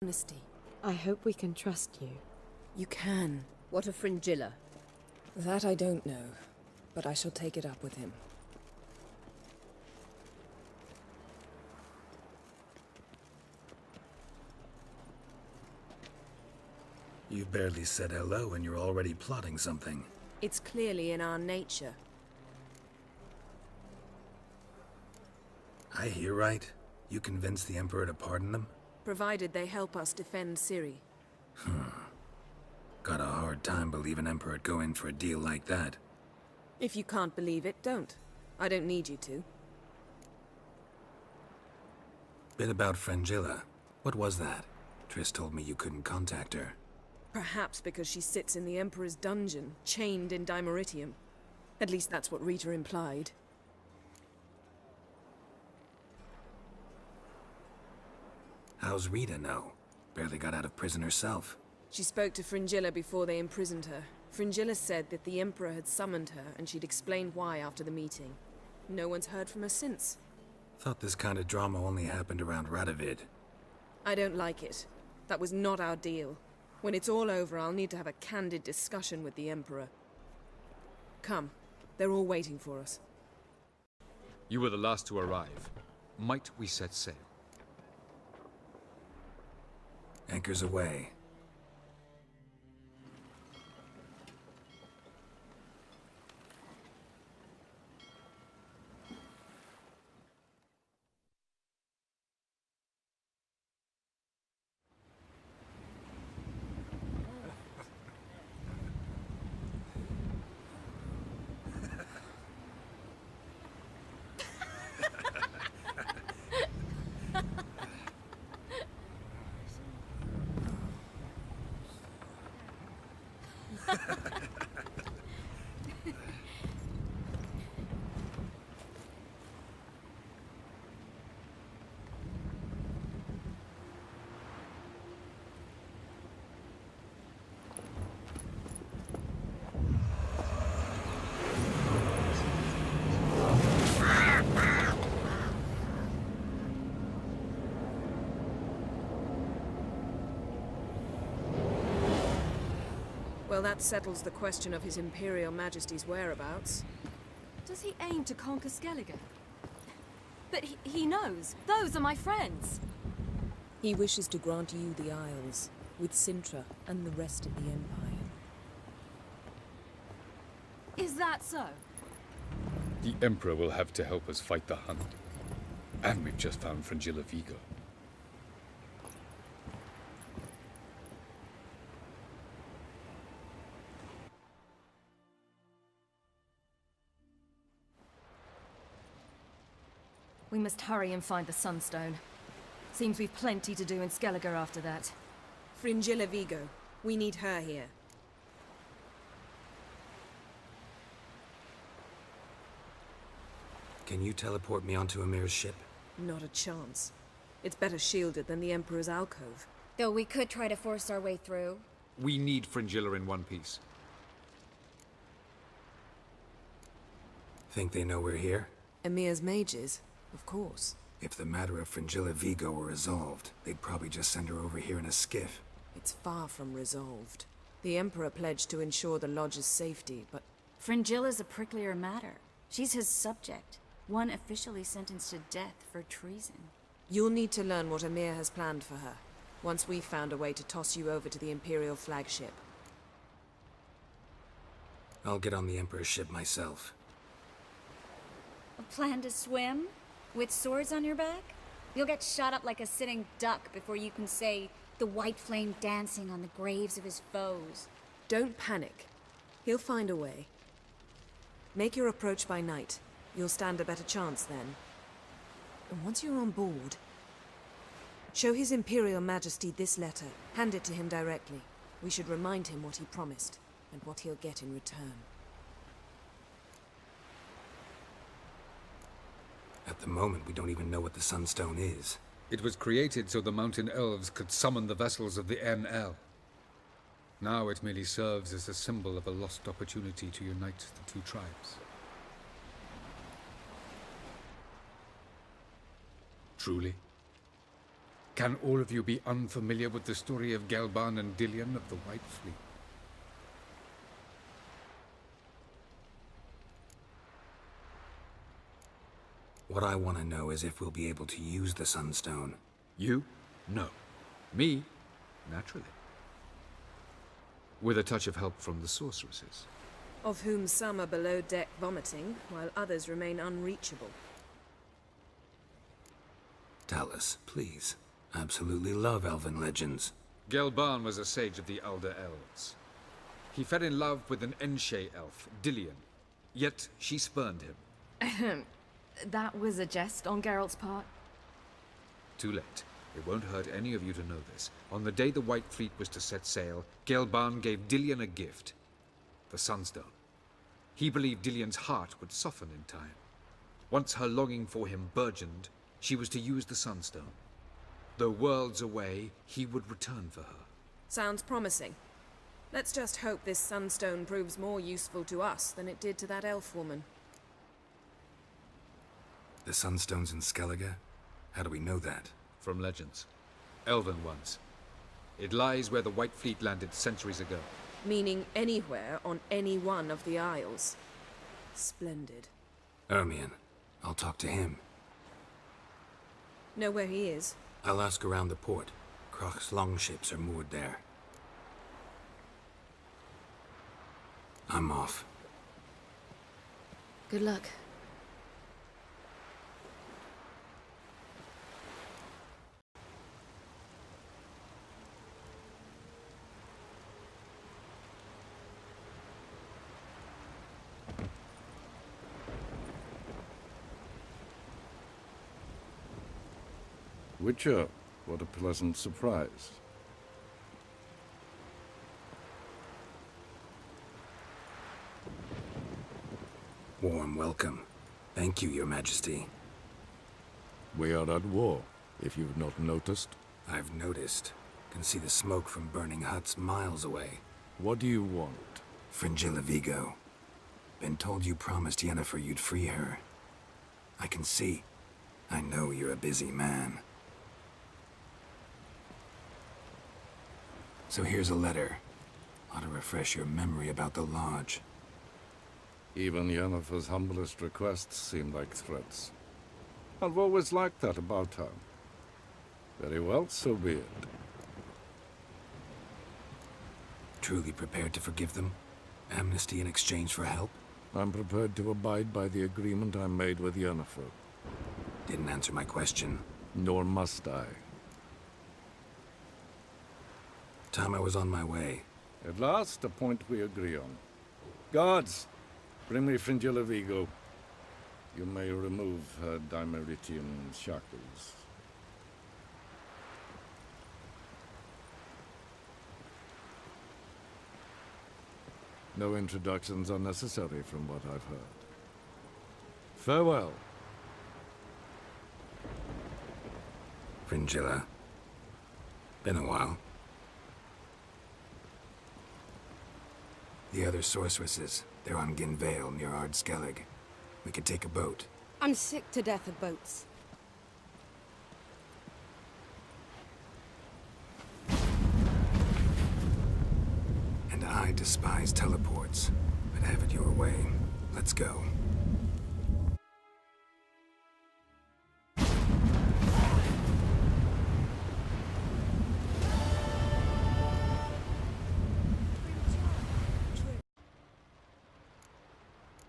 Honesty. I hope we can trust you. You can. What of Fringilla? That I don't know, but I shall take it up with him. You barely said hello and you're already plotting something. It's clearly in our nature. I hear right? You convinced the Emperor to pardon them? Provided they help us defend Ciri. Got a hard time believing Emperor'd go in for a deal like that. If you can't believe it, don't. I don't need you to. Bit about Fringilla. What was that? Triss told me you couldn't contact her. Perhaps because she sits in the Emperor's dungeon, chained in Dimeritium. At least that's what Rita implied. How's Rita know? Barely got out of prison herself. She spoke to Fringilla before they imprisoned her. Fringilla said that the Emperor had summoned her, and she'd explained why after the meeting. No one's heard from her since. Thought this kind of drama only happened around Radovid. I don't like it. That was not our deal. When it's all over, I'll need to have a candid discussion with the Emperor. Come. They're all waiting for us. You were the last to arrive. Might we set sail? Anchors away. Well, that settles the question of His Imperial Majesty's whereabouts. Does he aim to conquer Skellige? But he knows. Those are my friends. He wishes to grant you the Isles, with Sintra and the rest of the Empire. Is that so? The Emperor will have to help us fight the Hunt. And we've just found Fringilla Vigo. We must hurry and find the Sunstone. Seems we've plenty to do in Skellige after that. Fringilla Vigo. We need her here. Can you teleport me onto Amir's ship? Not a chance. It's better shielded than the Emperor's alcove. Though we could try to force our way through. We need Fringilla in one piece. Think they know we're here? Emir's mages? Of course. If the matter of Fringilla Vigo were resolved, they'd probably just send her over here in a skiff. It's far from resolved. The Emperor pledged to ensure the Lodge's safety, but... Fringilla's a pricklier matter. She's his subject. One officially sentenced to death for treason. You'll need to learn what Emir has planned for her, once we've found a way to toss you over to the Imperial flagship. I'll get on the Emperor's ship myself. A plan to swim? With swords on your back? You'll get shot up like a sitting duck before you can say the white flame dancing on the graves of his foes. Don't panic. He'll find a way. Make your approach by night. You'll stand a better chance then. And once you're on board, show His Imperial Majesty this letter. Hand it to him directly. We should remind him what he promised, and what he'll get in return. At the moment, we don't even know what the Sunstone is. It was created so the Mountain Elves could summon the vessels of the NL. Now it merely serves as a symbol of a lost opportunity to unite the two tribes. Truly? Can all of you be unfamiliar with the story of Gelban and Dillion of the White Fleet? What I want to know is if we'll be able to use the Sunstone. You? No. Me? Naturally. With a touch of help from the sorceresses. Of whom some are below deck vomiting, while others remain unreachable. Tell us, please. I absolutely love elven legends. Gelban was a sage of the Elder Elves. He fell in love with an Enshe elf, Dillion. Yet she spurned him. That was a jest on Geralt's part. Too late. It won't hurt any of you to know this. On the day the White Fleet was to set sail, Gelban gave Dillion a gift. The Sunstone. He believed Dillion's heart would soften in time. Once her longing for him burgeoned, she was to use the Sunstone. Though worlds away, he would return for her. Sounds promising. Let's just hope this Sunstone proves more useful to us than it did to that elf woman. The Sunstone's in Skellige? How do we know that? From legends. Elven ones. It lies where the White Fleet landed centuries ago. Meaning anywhere on any one of the Isles. Splendid. Ermion. I'll talk to him. Know where he is? I'll ask around the port. Croc's longships are moored there. I'm off. Good luck. Witcher, what a pleasant surprise. Warm welcome. Thank you, Your Majesty. We are at war, if you've not noticed. I've noticed. Can see the smoke from burning huts miles away. What do you want? Fringilla Vigo. Been told you promised Yennefer you'd free her. I can see. I know you're a busy man. So here's a letter. Ought to refresh your memory about the Lodge. Even Yennefer's humblest requests seem like threats. I've always liked that about her. Very well, so be it. Truly prepared to forgive them? Amnesty in exchange for help? I'm prepared to abide by the agreement I made with Yennefer. Didn't answer my question. Nor must I. Time I was on my way. At last, a point we agree on. Guards, bring me Fringilla Vigo. You may remove her Dimeritian shackles. No introductions are necessary from what I've heard. Farewell. Fringilla. Been a while. The other sorceresses, they're on Ginvale near Ard-Skellig. We could take a boat. I'm sick to death of boats. And I despise teleports, but have it your way. Let's go.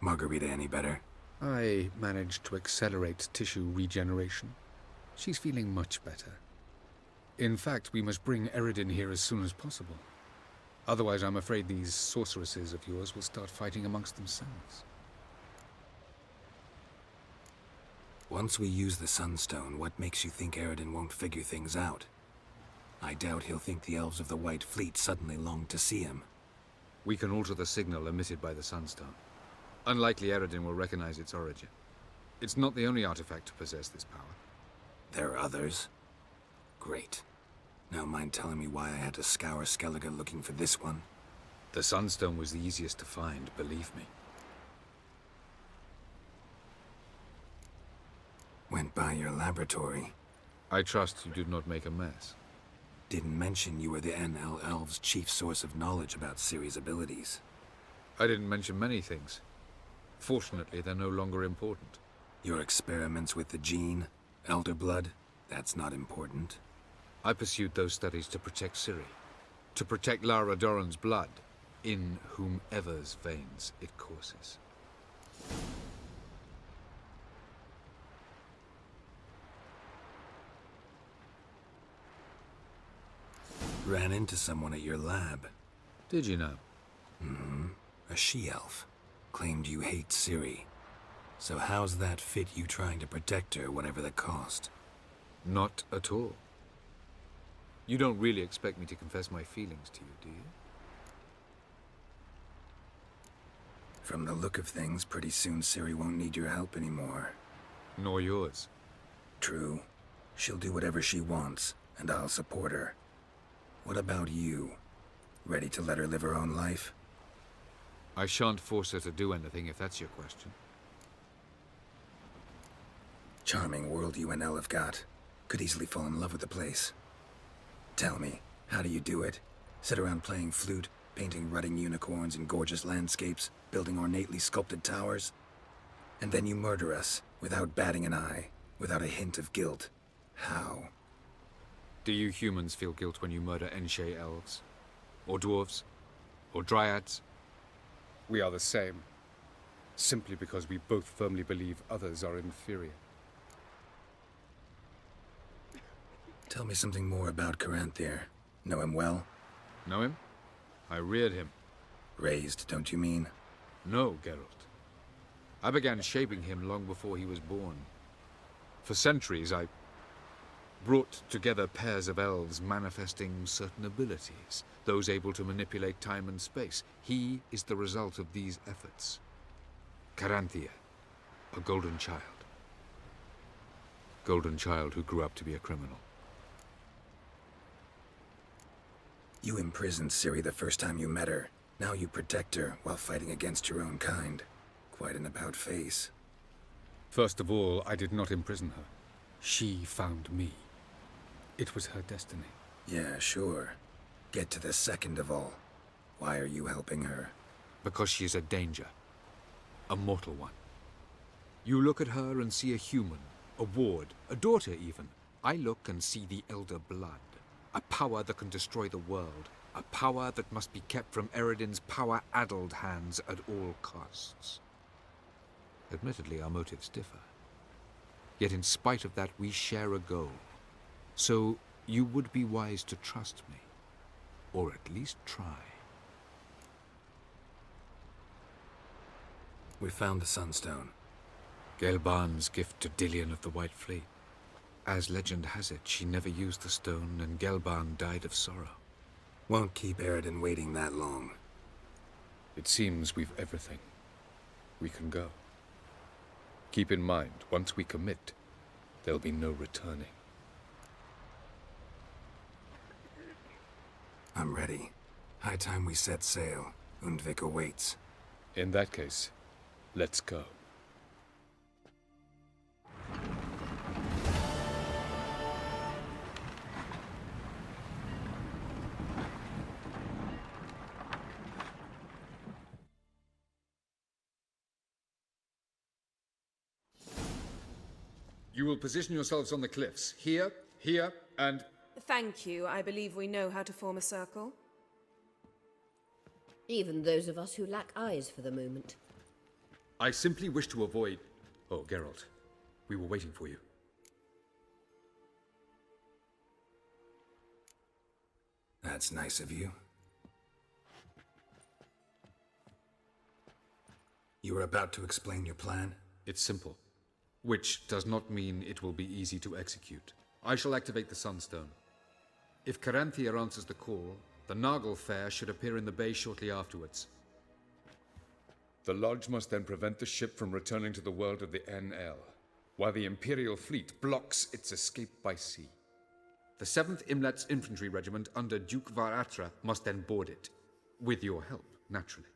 Margarita any better? I managed to accelerate tissue regeneration. She's feeling much better. In fact, we must bring Eredin here as soon as possible. Otherwise, I'm afraid these sorceresses of yours will start fighting amongst themselves. Once we use the Sunstone, what makes you think Eredin won't figure things out? I doubt he'll think the elves of the White Fleet suddenly long to see him. We can alter the signal emitted by the Sunstone. Unlikely Eredin will recognize its origin. It's not the only artifact to possess this power. There are others? Great. Now mind telling me why I had to scour Skellige looking for this one? The Sunstone was the easiest to find, believe me. Went by your laboratory. I trust you did not make a mess. Didn't mention you were the NL Elves' chief source of knowledge about Ciri's abilities. I didn't mention many things. Fortunately, they're no longer important. Your experiments with the gene, Elder Blood, that's not important. I pursued those studies to protect Ciri. To protect Lara Dorren's blood, in whomever's veins it courses. Ran into someone at your lab. Did you know? A she-elf. Claimed you hate Ciri. So how's that fit you trying to protect her, whatever the cost? Not at all. You don't really expect me to confess my feelings to you, do you? From the look of things, pretty soon Ciri won't need your help anymore. Nor yours. True. She'll do whatever she wants, and I'll support her. What about you? Ready to let her live her own life? I shan't force her to do anything, if that's your question. Charming world you and Elle have got. Could easily fall in love with the place. Tell me, how do you do it? Sit around playing flute, painting rutting unicorns in gorgeous landscapes, building ornately sculpted towers? And then you murder us, without batting an eye, without a hint of guilt. How? Do you humans feel guilt when you murder Enshe elves? Or dwarves? Or dryads? We are the same, simply because we both firmly believe others are inferior. Tell me something more about Caranthir. Know him well? Know him? I reared him. Raised, don't you mean? No, Geralt. I began shaping him long before he was born. For centuries, I brought together pairs of elves manifesting certain abilities, those able to manipulate time and space. He is the result of these efforts. Caranthir, a golden child. Golden child who grew up to be a criminal. You imprisoned Ciri the first time you met her. Now you protect her while fighting against your own kind. Quite an about-face. First of all, I did not imprison her. She found me. It was her destiny. Yeah, sure. Get to the second of all. Why are you helping her? Because she is a danger. A mortal one. You look at her and see a human, a ward, a daughter even. I look and see the Elder Blood. A power that can destroy the world. A power that must be kept from Eredin's power-addled hands at all costs. Admittedly, our motives differ. Yet in spite of that, we share a goal. So, you would be wise to trust me. Or at least try. We found the Sunstone. Gelban's gift to Dillion of the White Fleet. As legend has it, she never used the stone, and Gelban died of sorrow. Won't keep Eredin waiting that long. It seems we've everything. We can go. Keep in mind, once we commit, there'll be no returning. I'm ready. High time we set sail. Undvik awaits. In that case, let's go. You will position yourselves on the cliffs. Here, here, and... Thank you. I believe we know how to form a circle. Even those of us who lack eyes for the moment. I simply wish to avoid... Oh, Geralt. We were waiting for you. That's nice of you. You were about to explain your plan? It's simple. Which does not mean it will be easy to execute. I shall activate the Sunstone. If Caranthir answers the call, the Nagel Fair should appear in the bay shortly afterwards. The Lodge must then prevent the ship from returning to the world of the NL, while the Imperial fleet blocks its escape by sea. The 7th Imlet's Infantry Regiment under Duke Varatra must then board it. With your help, naturally.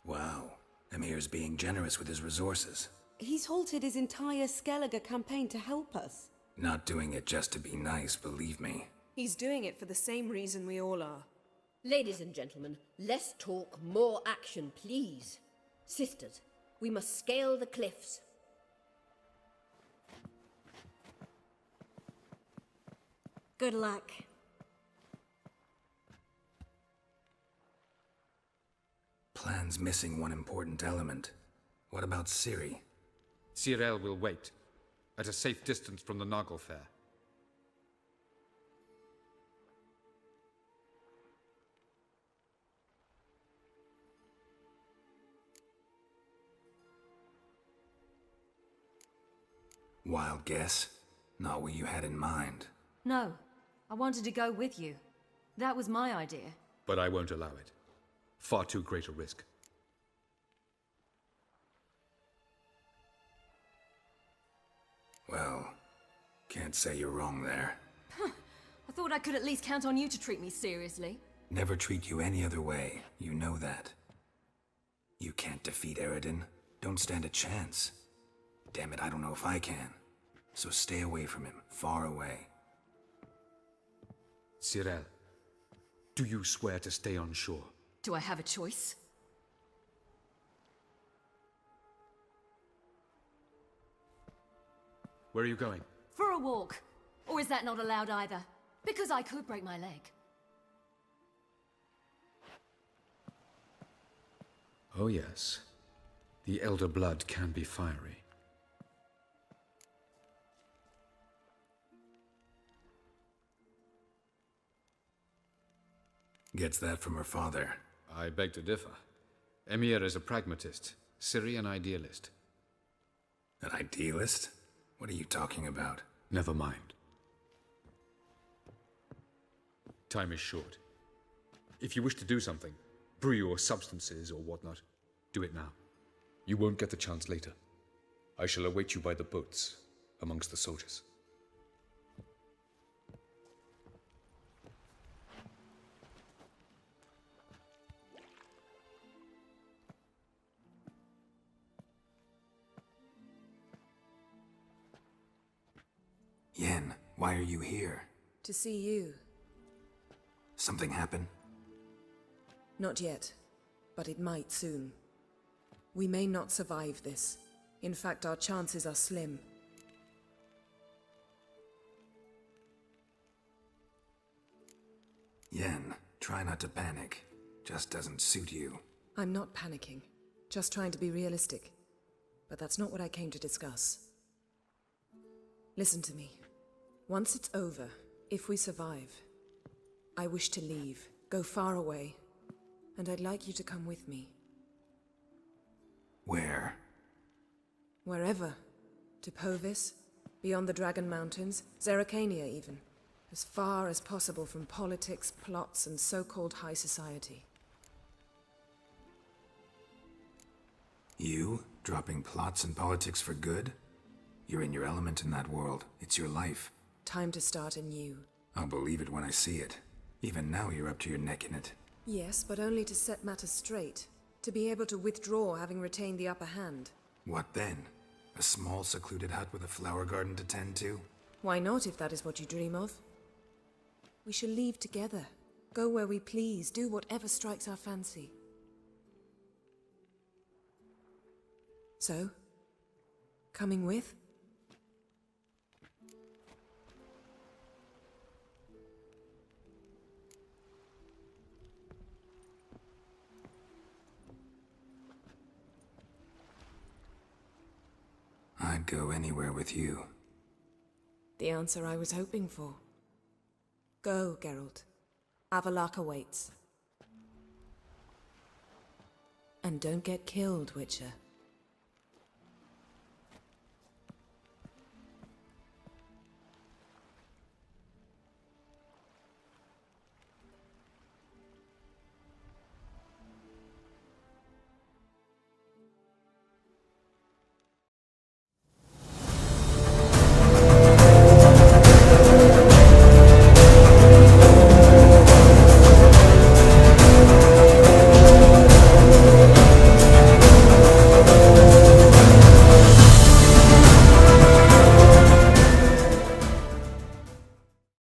Wow. Emir's being generous with his resources. He's halted his entire Skellige campaign to help us. Not doing it just to be nice, believe me. He's doing it for the same reason we all are. Ladies and gentlemen, less talk, more action, please. Sisters, we must scale the cliffs. Good luck. Plan's missing one important element. What about Ciri? Ciri will wait, at a safe distance from the Nagelfair. Wild guess? Not what you had in mind. No, I wanted to go with you. That was my idea. But I won't allow it. Far too great a risk. Well, can't say you're wrong there. I thought I could at least count on you to treat me seriously. Never treat you any other way, you know that. You can't defeat Eredin. Don't stand a chance. Damn it, I don't know if I can. So stay away from him, far away. Ciri, do you swear to stay on shore? Do I have a choice? Where are you going? For a walk. Or is that not allowed either? Because I could break my leg. Oh yes. The elder blood can be fiery. Gets that from her father. I beg to differ. Emir is a pragmatist, Ciri an idealist. An idealist? What are you talking about? Never mind. Time is short. If you wish to do something, brew your substances or whatnot, do it now. You won't get the chance later. I shall await you by the boats, amongst the soldiers. Yen, why are you here? To see you. Something happen? Not yet, but it might soon. We may not survive this. In fact, our chances are slim. Yen, try not to panic. Just doesn't suit you. I'm not panicking. Just trying to be realistic. But that's not what I came to discuss. Listen to me. Once it's over, if we survive, I wish to leave, go far away, and I'd like you to come with me. Where? Wherever. To Povis, beyond the Dragon Mountains, Zerrikania even. As far as possible from politics, plots, and so-called high society. You? Dropping plots and politics for good? You're in your element in that world. It's your life. Time to start anew. I'll believe it when I see it. Even now you're up to your neck in it. Yes, but only to set matters straight. To be able to withdraw having retained the upper hand. What then? A small secluded hut with a flower garden to tend to? Why not, if that is what you dream of? We shall leave together. Go where we please, do whatever strikes our fancy. So? Coming with? I'd go anywhere with you. The answer I was hoping for. Go, Geralt. Avallac'h awaits. And don't get killed, Witcher.